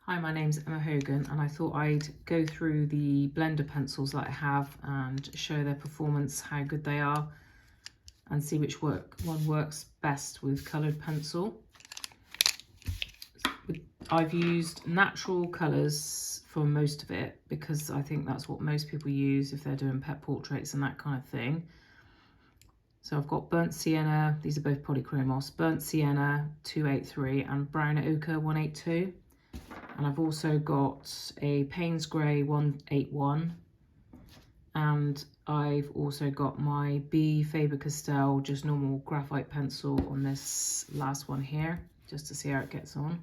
Hi, my name's Emma Hogan, and I thought I'd go through the blender pencils that I have and show their performance, how good they are, and see which one works best with coloured pencil. I've used natural colours for most of it because I think that's what most people use if they're doing pet portraits and that kind of thing. So I've got Burnt Sienna, these are both polychromos, Burnt Sienna 283 and Brown Ochre 182. And I've also got a Payne's Grey 181, and I've also got my B Faber-Castell just normal graphite pencil on this last one here, just to see how it gets on.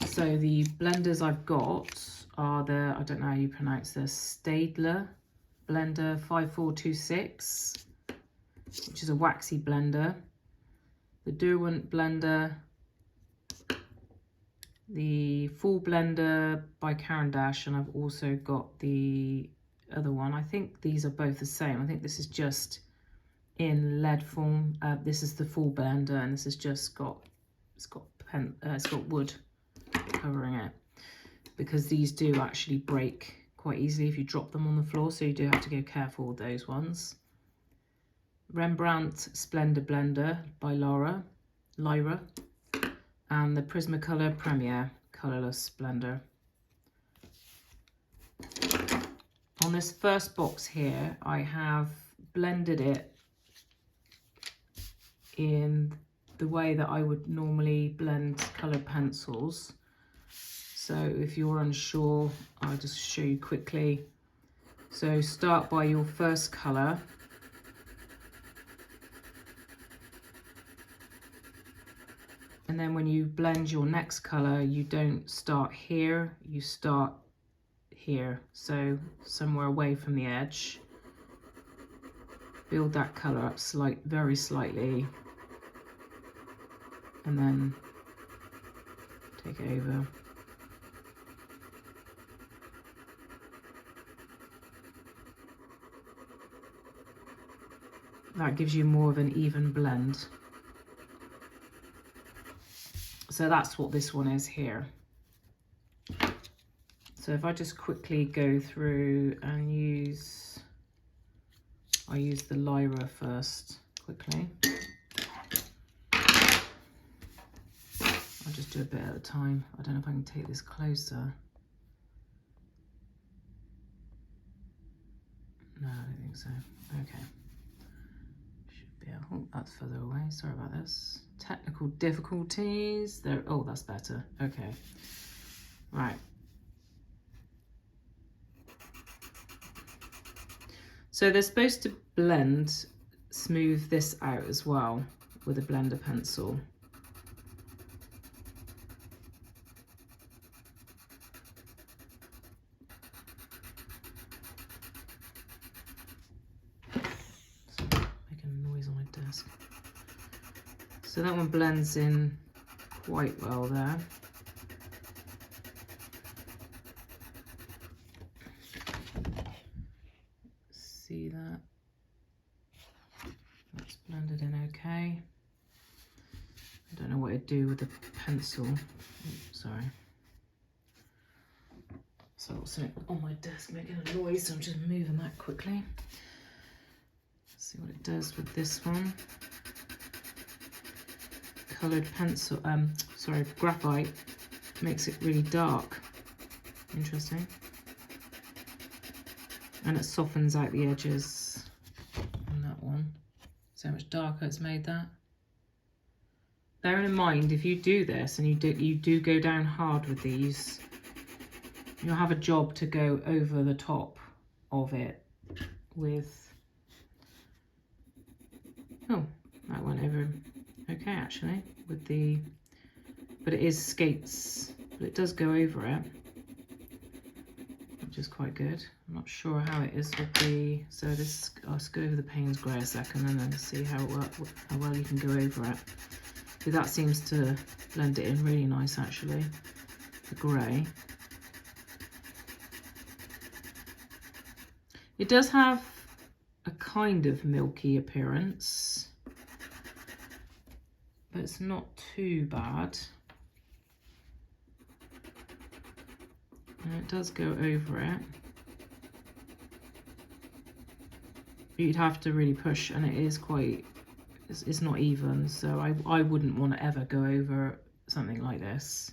So the blenders I've got are the, I don't know how you pronounce this, Staedtler blender 5426, which is a waxy blender, the Derwent blender, the full blender by Caran D'Ache, and I've also got the other one. I think these are both the same. I think this is just in lead form. This is the full blender, and this has just got it's got wood covering it, because these do actually break quite easily if you drop them on the floor, so you do have to go careful with those ones. Rembrandt Splender blender by Lyra, and the Prismacolor Premier Colourless blender. On this first box here, I have blended it in the way that I would normally blend coloured pencils. So if you're unsure, I'll just show you quickly. So start by your first colour. And then when you blend your next colour, you don't start here, you start here. So somewhere away from the edge. Build that colour up very slightly. And then take it over. That gives you more of an even blend. So that's what this one is here. So if I just quickly go through and I use the Lyra first quickly. I'll just do a bit at a time. I don't know if I can take this closer. No, I don't think so. Okay. Should be able, oh, that's further away. Sorry about this. Technical difficulties. There. Oh, that's better. Okay. Right. So they're supposed to smooth this out as well with a blender pencil. So that one blends in quite well there. See that? That's blended in okay. I don't know what it'd do with the pencil. Oops, sorry. So something on my desk making a noise, so I'm just moving that quickly. Let's see what it does with this one. Coloured pencil, graphite makes it really dark. Interesting. And it softens out the edges on that one. See how much darker it's made that? Bearing in mind, if you do this and you do go down hard with these, you'll have a job to go over the top of it with, oh, that went over okay actually with the, but it is skates, but it does go over it, which is quite good. I'm not sure how it is with the, so this, I'll just go over the Payne's Grey a second and then see how well you can go over it. So that seems to blend it in really nice actually, the grey. It does have a kind of milky appearance, but it's not too bad. And it does go over it. You'd have to really push, and it is quite, it's not even, so I wouldn't want to ever go over something like this.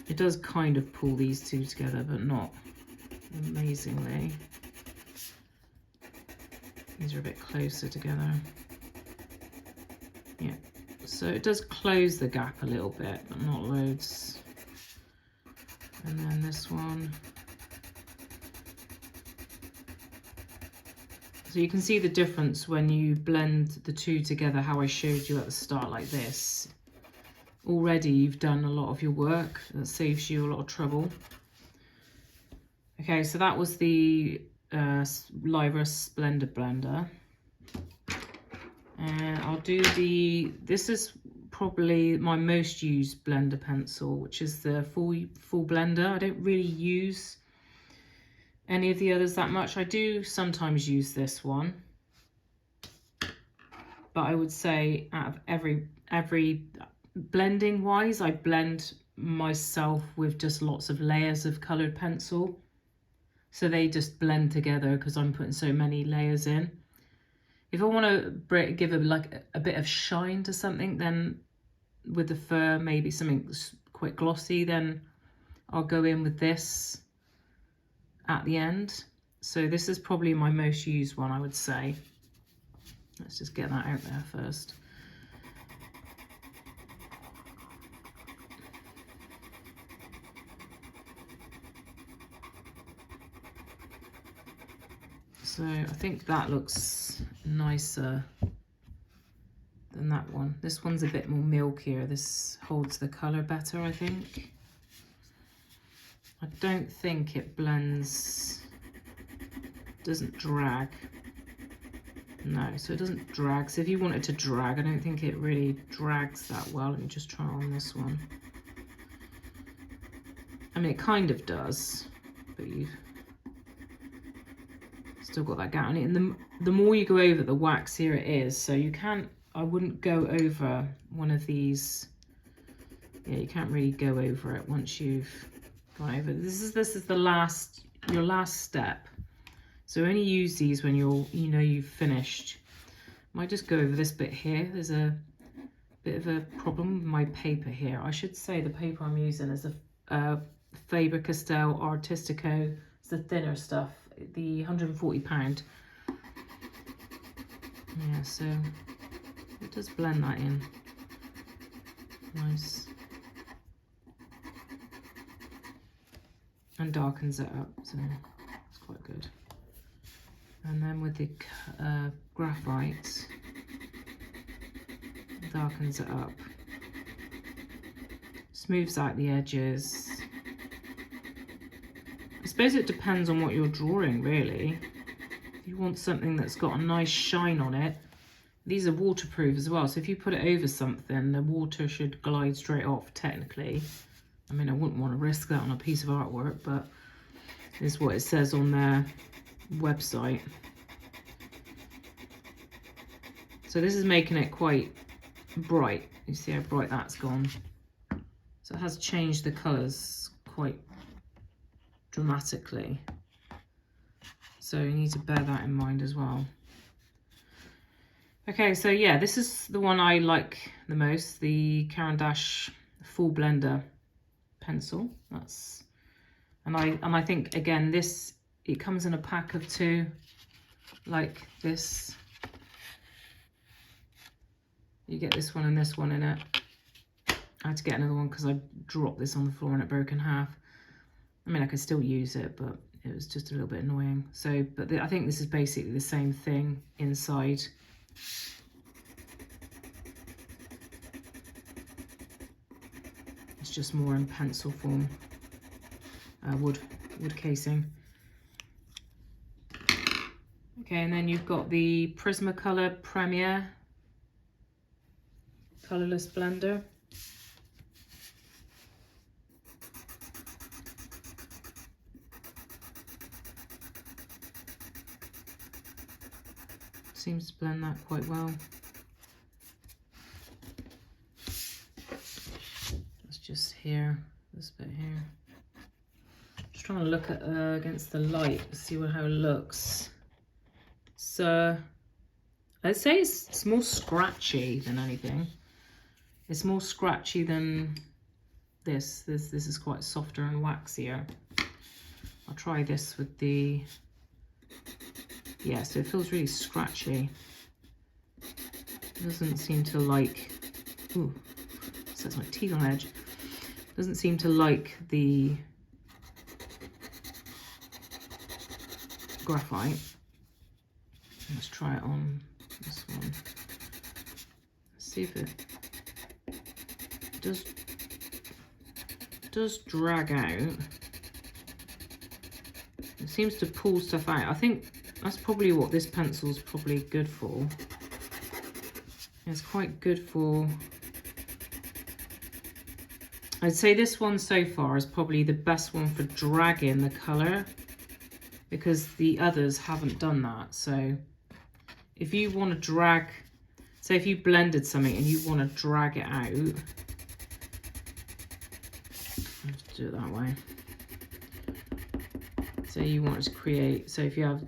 It does kind of pull these two together, but not amazingly. These are a bit closer together. Yeah, so it does close the gap a little bit, but not loads. And then this one. So you can see the difference when you blend the two together, how I showed you at the start like this. Already you've done a lot of your work. That saves you a lot of trouble. Okay, so that was the Lyra Splender blender. And I'll do this is probably my most used blender pencil, which is the full blender. I don't really use any of the others that much. I do sometimes use this one, but I would say out of every blending wise, I blend myself with just lots of layers of colored pencil, so they just blend together because I'm putting so many layers in. If I want to give a bit of shine to something, then with the fur, maybe something quite glossy, then I'll go in with this at the end. So this is probably my most used one, I would say. Let's just get that out there first. So I think that looks nicer than that one. This one's a bit more milkier. This holds the colour better, I think. I don't think it blends, doesn't drag. No, so it doesn't drag. So if you want it to drag, I don't think it really drags that well. Let me just try on this one. I mean, it kind of does, but you've still got that gap on it. And the more you go over, the waxier it is. So you can't, I wouldn't go over one of these. Yeah, you can't really go over it once you've gone over. This is your last step. So only use these when you've finished. Might just go over this bit here. There's a bit of a problem with my paper here. I should say the paper I'm using is a Faber-Castell Artistico. It's the thinner stuff, the £140. Yeah, so it does blend that in. Nice. And darkens it up, so it's quite good. And then with the graphite, darkens it up, smooths out the edges. I suppose it depends on what you're drawing, really. If you want something that's got a nice shine on it, these are waterproof as well, so if you put it over something, the water should glide straight off, technically. I mean, I wouldn't want to risk that on a piece of artwork, but it's what it says on their website. So this is making it quite bright. You see how bright that's gone. So it has changed the colours quite dramatically. So you need to bear that in mind as well. Okay, so yeah, this is the one I like the most, the Caran D'Ache Full Blender pencil. And I think, again, it comes in a pack of 2 like this. You get this one and this one in it. I had to get another one because I dropped this on the floor and it broke in half. I mean, I could still use it, but it was just a little bit annoying. So, but I think this is basically the same thing inside. It's just more in pencil form, wood casing. Okay, and then you've got the Prismacolor Premier Colourless blender. Seems to blend that quite well. here, this bit here. Just trying to look at against the light, see how it looks. So I'd say it's more scratchy than anything. It's more scratchy than this. This is quite softer and waxier. I'll try this with the, yeah, so it feels really scratchy. It doesn't seem to like, ooh, sets my teeth on edge. Doesn't seem to like the graphite. Let's try it on this one. Let's see if it does drag out. It seems to pull stuff out. I think that's probably what this pencil's probably good for. It's quite good for, I'd say this one so far is probably the best one for dragging the colour, because the others haven't done that. So if you want to drag, say if you blended something and you want to drag it out, let's do it that way. So you want to create, so if you have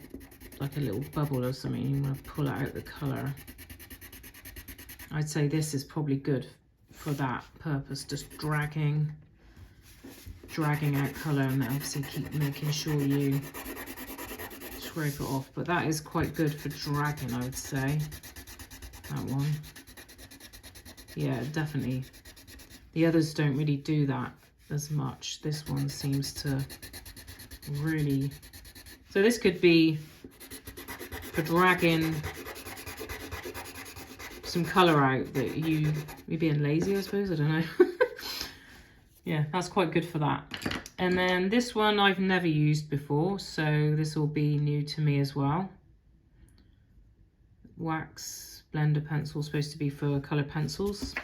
like a little bubble or something, you want to pull out the colour, I'd say this is probably good for that purpose, just dragging out colour, and obviously keep making sure you scrape it off. But that is quite good for dragging, I would say, that one. Yeah, definitely. The others don't really do that as much. This one seems to really, so this could be for dragging some colour out that you're being lazy, I suppose, I don't know. Yeah, that's quite good for that. And then this one I've never used before, so this will be new to me as well. Wax blender pencil, supposed to be for colour pencils.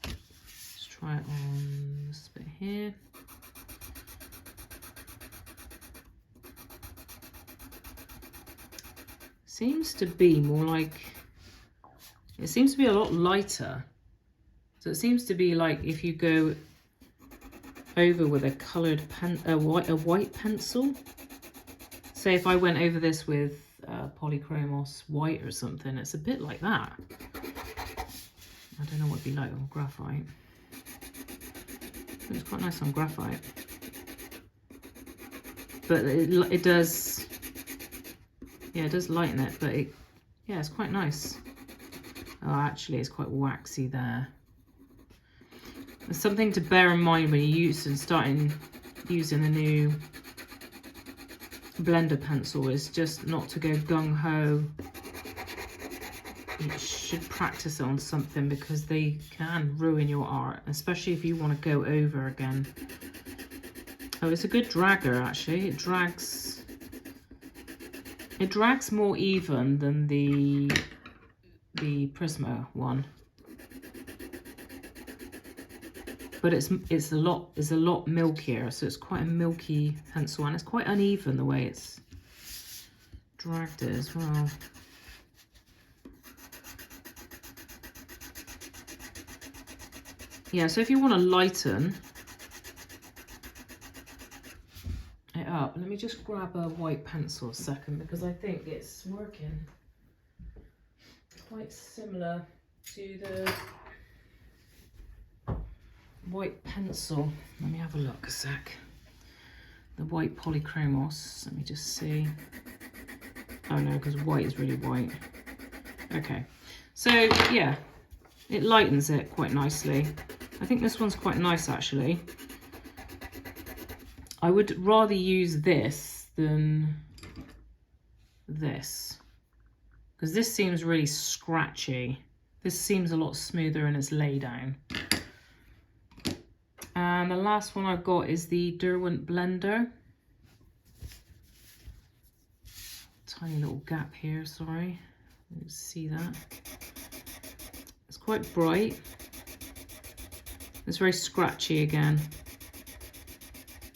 Let's try it on this bit here. Seems to be more like, it seems to be a lot lighter. So it seems to be like if you go over with a coloured a white pencil. Say if I went over this with polychromos white or something, it's a bit like that. I don't know what it'd be like on graphite. It's quite nice on graphite. But it does, yeah, it does lighten it, but yeah, it's quite nice. Oh, actually, it's quite waxy there. There's something to bear in mind when you're starting using a new blender pencil, is just not to go gung-ho. You should practice it on something, because they can ruin your art, especially if you want to go over again. Oh, it's a good dragger, actually. It drags more even than the Prisma one, but it's a lot milkier, so it's quite a milky pencil, and it's quite uneven the way it's dragged it as well. Yeah, so if you want to lighten it up, let me just grab a white pencil a second, because I think it's working quite similar to the white pencil. Let me have a look a sec. The white polychromos, let me just see. Oh no, because white is really white. Okay, so yeah, it lightens it quite nicely. I think this one's quite nice, actually. I would rather use this than this, because this seems really scratchy. This seems a lot smoother in its lay down. And the last one I've got is the Derwent blender. Tiny little gap here, sorry. You can see that. It's quite bright. It's very scratchy again.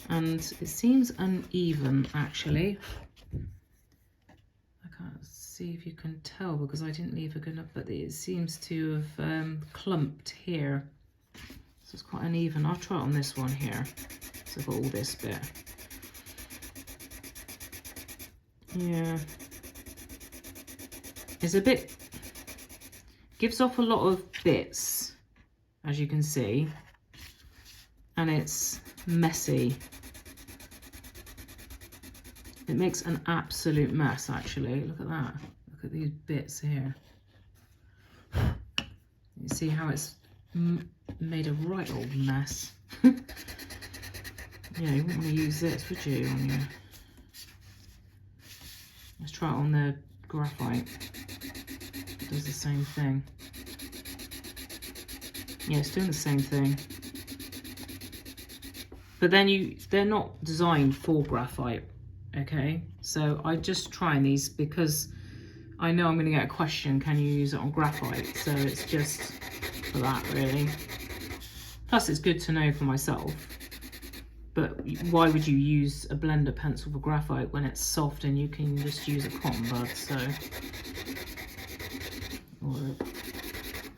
And it seems uneven, actually. I can't see if you can tell because I didn't leave a good enough, but it seems to have clumped here. So it's quite uneven. I'll try it on this one here. So I've got all this bit. Yeah. It's a bit, gives off a lot of bits, as you can see. And it's messy. It makes an absolute mess, actually. Look at that. Look at these bits here. You see how it's made a right old mess. Yeah, you wouldn't want to use this, would you? On your... Let's try it on the graphite. It does the same thing. Yeah, it's doing the same thing. But then they're not designed for graphite, okay? So I'm just trying these because I know I'm going to get a question, can you use it on graphite? So it's just for that, really. Plus it's good to know for myself. But why would you use a blender pencil for graphite when it's soft and you can just use a cotton bud, so... or a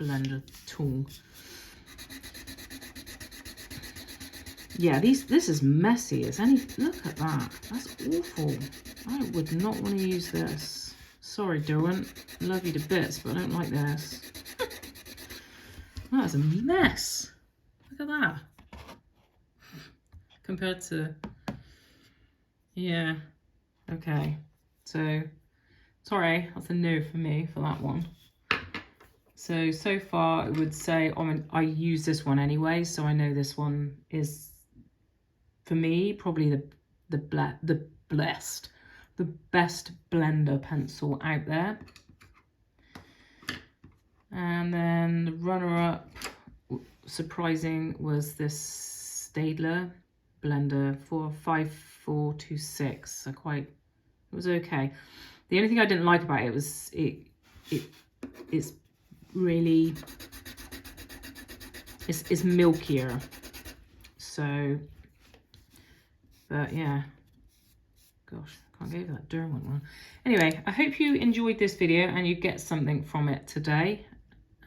blender tool. Yeah, this is messy as any... Look at that. That's awful. I would not want to use this. Sorry, Derwent. Love you to bits, but I don't like this. That is a mess. Look at that. Compared to... Yeah. Okay. So, sorry. That's a no for me for that one. So far, I would say... I mean, I use this one anyway, so I know this one is... for me, probably the best blender pencil out there. And then the runner-up, surprising, was this Staedtler blender for 5426. So it was okay. The only thing I didn't like about it was it's really it's milkier. So. But yeah, gosh, can't go for that Derwent one. Anyway, I hope you enjoyed this video and you get something from it today.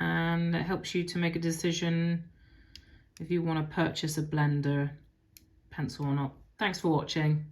And it helps you to make a decision if you want to purchase a blender pencil or not. Thanks for watching.